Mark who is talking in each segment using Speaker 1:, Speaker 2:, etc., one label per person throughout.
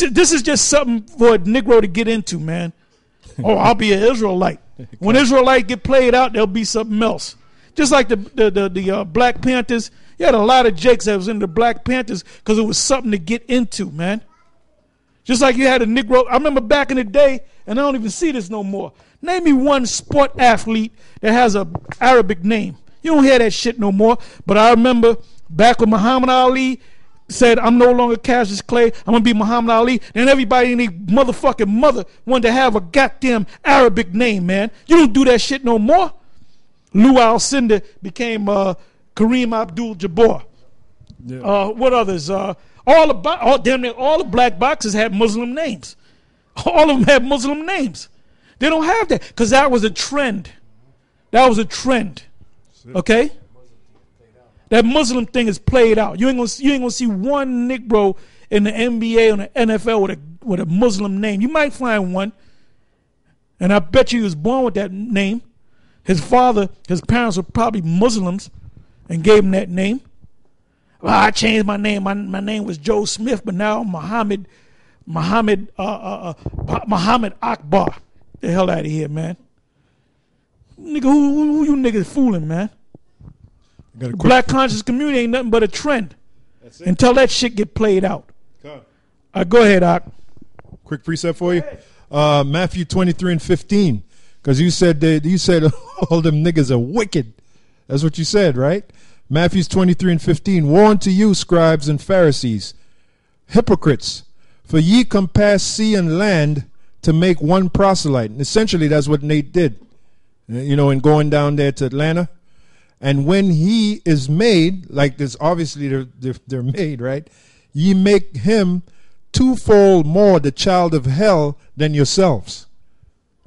Speaker 1: This is just something for a Negro to get into, man. Oh, I'll be an Israelite. When Israelite get played out, there'll be something else. Just like the Black Panthers, you had a lot of jakes that was in the Black Panthers because it was something to get into, man. Just like you had a Negro. I remember back in the day, and I don't even see this no more. Name me one sport athlete that has an Arabic name. You don't hear that shit no more. But I remember back when Muhammad Ali said, I'm no longer Cassius Clay, I'm going to be Muhammad Ali. Then everybody in their motherfucking mother wanted to have a goddamn Arabic name, man. You don't do that shit no more. Lou Alcindor became Kareem Abdul-Jabbar. Yeah. What others? Damn near all the black boxers had Muslim names. All of them had Muslim names. They don't have that because that was a trend. That was a trend. Okay? That Muslim thing is played out. You ain't gonna see one Negro in the NBA or the NFL with a Muslim name. You might find one, and I bet you he was born with that name. His parents were probably Muslims and gave him that name. Well, I changed my name. My name was Joe Smith, but now I'm Muhammad Akbar. The hell out of here, man. Nigga, who you niggas fooling, man? The black conscious community ain't nothing but a trend until that shit get played out. Go ahead, Ak.
Speaker 2: Quick precept for you. Matthew 23:15. Because you said all them niggas are wicked. That's what you said, right? Matthew 23:15. Woe unto you, scribes and Pharisees, hypocrites, for ye compass sea and land to make one proselyte. And essentially, that's what Nate did, in going down there to Atlanta. And when he is made, like this, obviously they're made, right? Ye make him twofold more the child of hell than yourselves.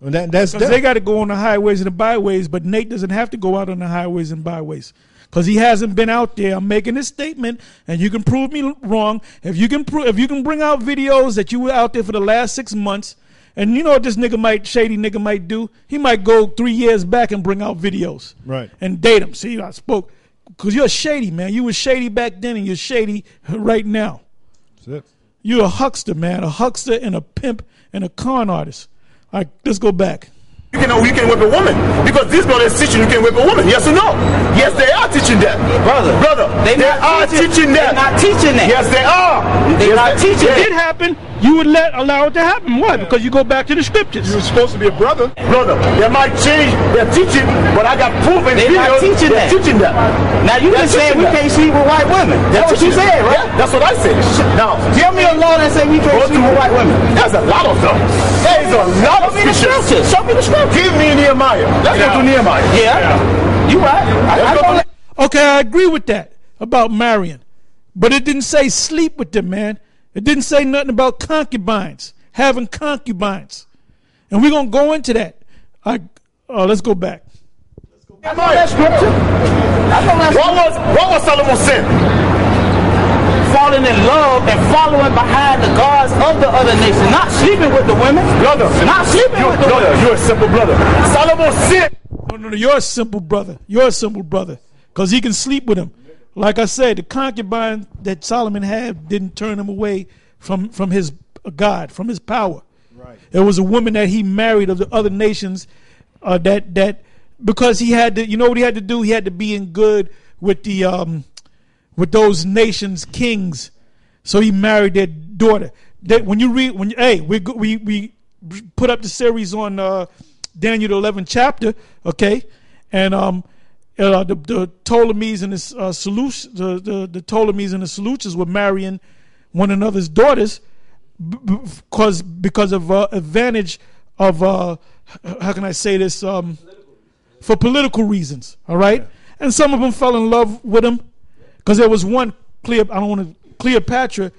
Speaker 2: And that's
Speaker 1: they got to go on the highways and the byways, but Nate doesn't have to go out on the highways and byways because he hasn't been out there. I'm making this statement, and you can prove me wrong. If you can bring out videos that you were out there for the last 6 months, and you know what this shady nigga might do? He might go 3 years back and bring out videos,
Speaker 2: right,
Speaker 1: and date them. See, I spoke because you're shady, man. You were shady back then, and you're shady right now.
Speaker 2: That's it.
Speaker 1: You're a huckster, man, a huckster and a pimp and a con artist. All right, let's go back.
Speaker 3: You can whip a woman because this brother is teaching you can whip a woman. Yes or no? Yes, they are teaching that, brother. They are teaching that. They're not teaching that. Yes, they are. They're not teaching.
Speaker 1: If it happened, you would allow it to happen. Why? Because you go back to the scriptures.
Speaker 3: You're supposed to be a brother. They might change their teaching, but I got proof in videos. They're not teaching that. Teaching that. Now you just saying we can't sleep with white women. That's what you said, right? Yeah, that's what I said. Now give me a law that say we can't sleep with white women. There's a lot of them. There's a lot of scriptures. Show me the scripture. Give me Nehemiah. Let's go to Nehemiah. Yeah. You right.
Speaker 1: Okay, I agree with that about marrying. But it didn't say sleep with them, man. It didn't say nothing about concubines, having concubines. And we're going to go into that. Let's go back.
Speaker 3: I know that scripture. What was Solomon's sin? Falling in love and following behind the gods of the other nations. Not sleeping with the women. Brother. Not sleeping with the women. You're a simple brother. Solomon's sin.
Speaker 1: No, you're a simple brother. You're a simple brother. Because he can sleep with them. Like I said, the concubine that Solomon had didn't turn him away from his God, from his power.
Speaker 2: Right.
Speaker 1: It was a woman that he married of the other nations that because he had to, you know what he had to do? He had to be in good with with those nations' kings. So he married their daughter. We put up the series on Daniel the 11th chapter, okay, and the Ptolemies and the the Ptolemies and the Seleucids were marrying one another's daughters because of advantage of how can I say this, for political reasons, all right? Yeah. And some of them fell in love with him because there was one Cleopatra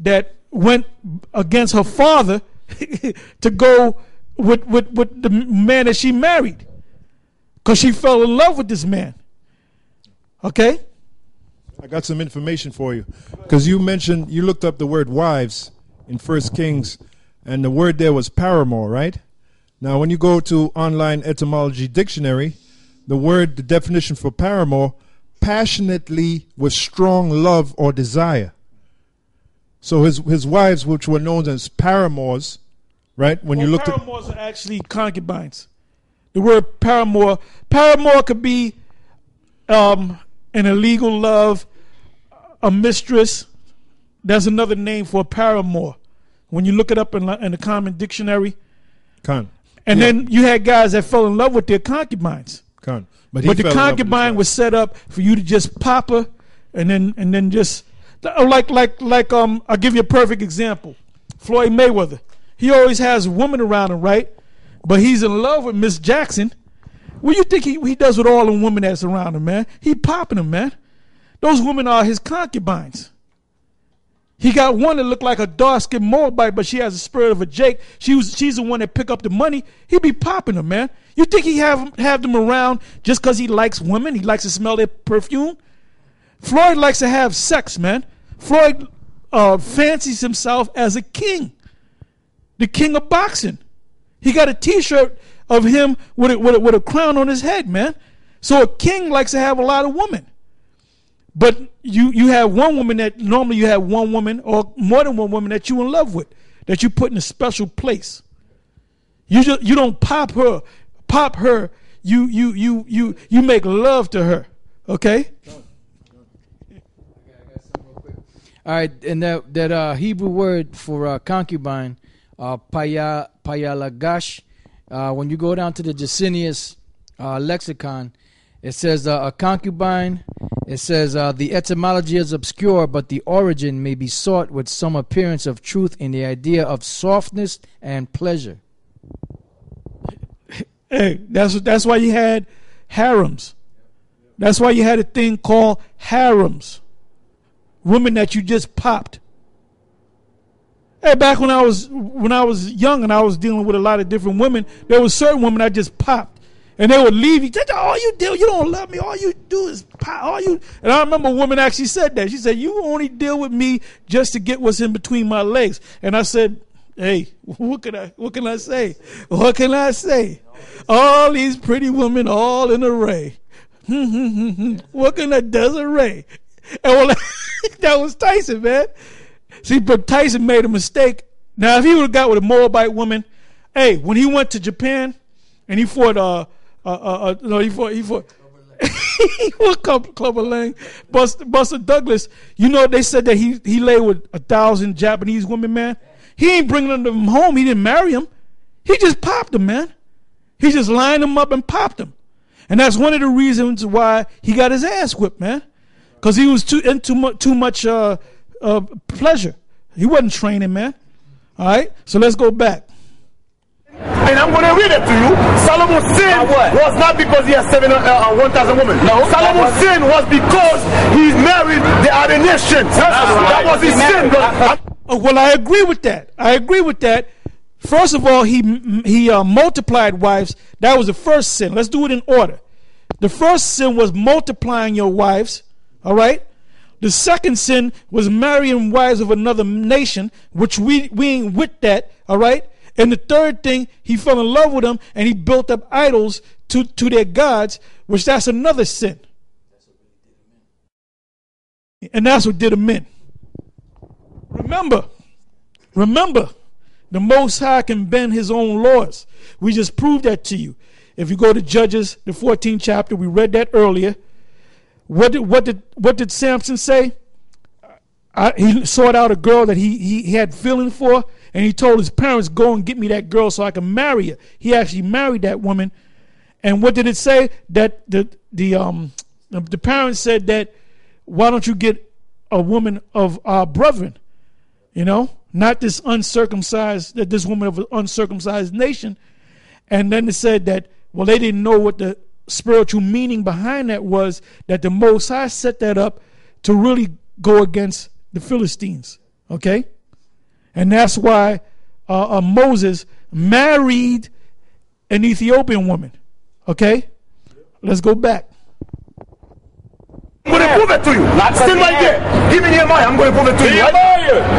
Speaker 1: that went against her father to go with the man that she married because she fell in love with this man. Okay?
Speaker 2: I got some information for you because you looked up the word wives in 1 Kings, and the word there was paramour, right? Now, when you go to online etymology dictionary, the definition for paramour, passionately with strong love or desire. So his wives, which were known as paramours, right? When you looked at
Speaker 1: paramours are actually concubines. The word paramour could be an illegal love, a mistress. That's another name for a paramour. When you look it up in the common dictionary. And then you had guys that fell in love with their concubines. But the concubine was set up for you to just pop her, and then just like I'll give you a perfect example. Floyd Mayweather. He always has a woman around him, right? But he's in love with Miss Jackson. What do you think he does with all the women that's around him, man? He popping them, man. Those women are his concubines. He got one that looked like a dark-skinned Moabite, but she has the spirit of a Jake. She's the one that pick up the money. He be popping them, man. You think he have them around just because he likes women? He likes to smell their perfume? Floyd likes to have sex, man. Floyd fancies himself as a king. The king of boxing. He got a T-shirt of him with a crown on his head, man. So a king likes to have a lot of women. But you have one woman that normally you have one woman or more than one woman that you in love with, that you put in a special place. You don't pop her. You make love to her. Okay?
Speaker 4: All right, and that Hebrew word for concubine, payalagash, when you go down to the Jacinius lexicon, it says a concubine. It says the etymology is obscure, but the origin may be sought with some appearance of truth in the idea of softness and pleasure.
Speaker 1: Hey, that's why you had harems. That's why you had a thing called harems. Women that you just popped. Hey, back when I was young and I was dealing with a lot of different women, there was certain women I just popped. And they would leave you. All you do, you don't love me. All you do is pop. And I remember a woman actually said that. She said, "You only deal with me just to get what's in between my legs." And I said, "Hey, what can I say? What can I say? All these pretty women, all in array. What can I Desiree?" And well, that was Tyson, man. See, but Tyson made a mistake. Now, if he would have got with a Moabite woman, hey, when he went to Japan and he fought he fought Clubber Lang, Buster Douglas. You know, they said that he lay with 1,000 Japanese women, man. He ain't bringing them home. He didn't marry them. He just popped them, man. He just lined them up and popped them. And that's one of the reasons why he got his ass whipped, man. Because he was too much pleasure. He wasn't training, man. All right? So let's go back.
Speaker 3: And I'm going to read it to you. Solomon's sin was not because he has 1,000 women. No, Solomon's sin was because he married the other nations. That was his sin.
Speaker 1: Well, I agree with that. First of all, he multiplied wives. That was the first sin. Let's do it in order. The first sin was multiplying your wives. All right? The second sin was marrying wives of another nation, which we ain't with that. All right? And the third thing, he fell in love with them and he built up idols to their gods, which that's another sin. And that's what did him in. Remember, the Most High can bend his own laws. We just proved that to you. If you go to Judges, the 14th chapter, we read that earlier. What did Samson say? He sought out a girl that he had feeling for, and he told his parents, "Go and get me that girl so I can marry her." He actually married that woman. And what did it say? That the parents said that, "Why don't you get a woman of our brethren? You know, not this this woman of an uncircumcised nation." And then it said that, well, they didn't know what the spiritual meaning behind that was, that the Most High set that up to really go against the Philistines. Okay? And that's why Moses married an Ethiopian woman. Okay? Let's go back.
Speaker 3: I'm going to prove it to you. Still right there. Give me Nehemiah. I'm going to prove it to you.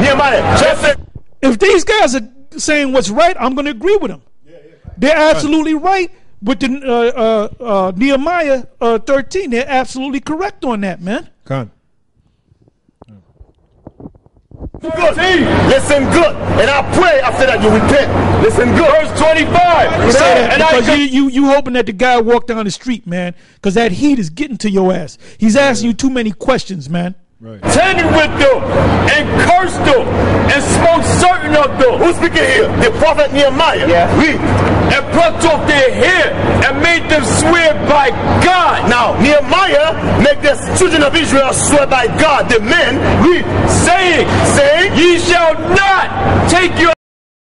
Speaker 3: Nehemiah.
Speaker 1: If these guys are saying what's right, I'm going to agree with them. They're absolutely right with the Nehemiah 13. They're absolutely correct on that, man.
Speaker 3: Good. Listen good. And I pray after that you repent. Listen good. Verse 25.
Speaker 1: You say that because you hoping that the guy walk down the street, man, because that heat is getting to your ass. He's asking you too many questions, man.
Speaker 2: Right.
Speaker 3: Tended with them and cursed them and smote certain of them. Who's speaking here? The prophet Nehemiah. Yeah. Read. And plucked off their hair and made them swear by God. Now Nehemiah made the children of Israel swear by God. The men read, saying, ye shall not take your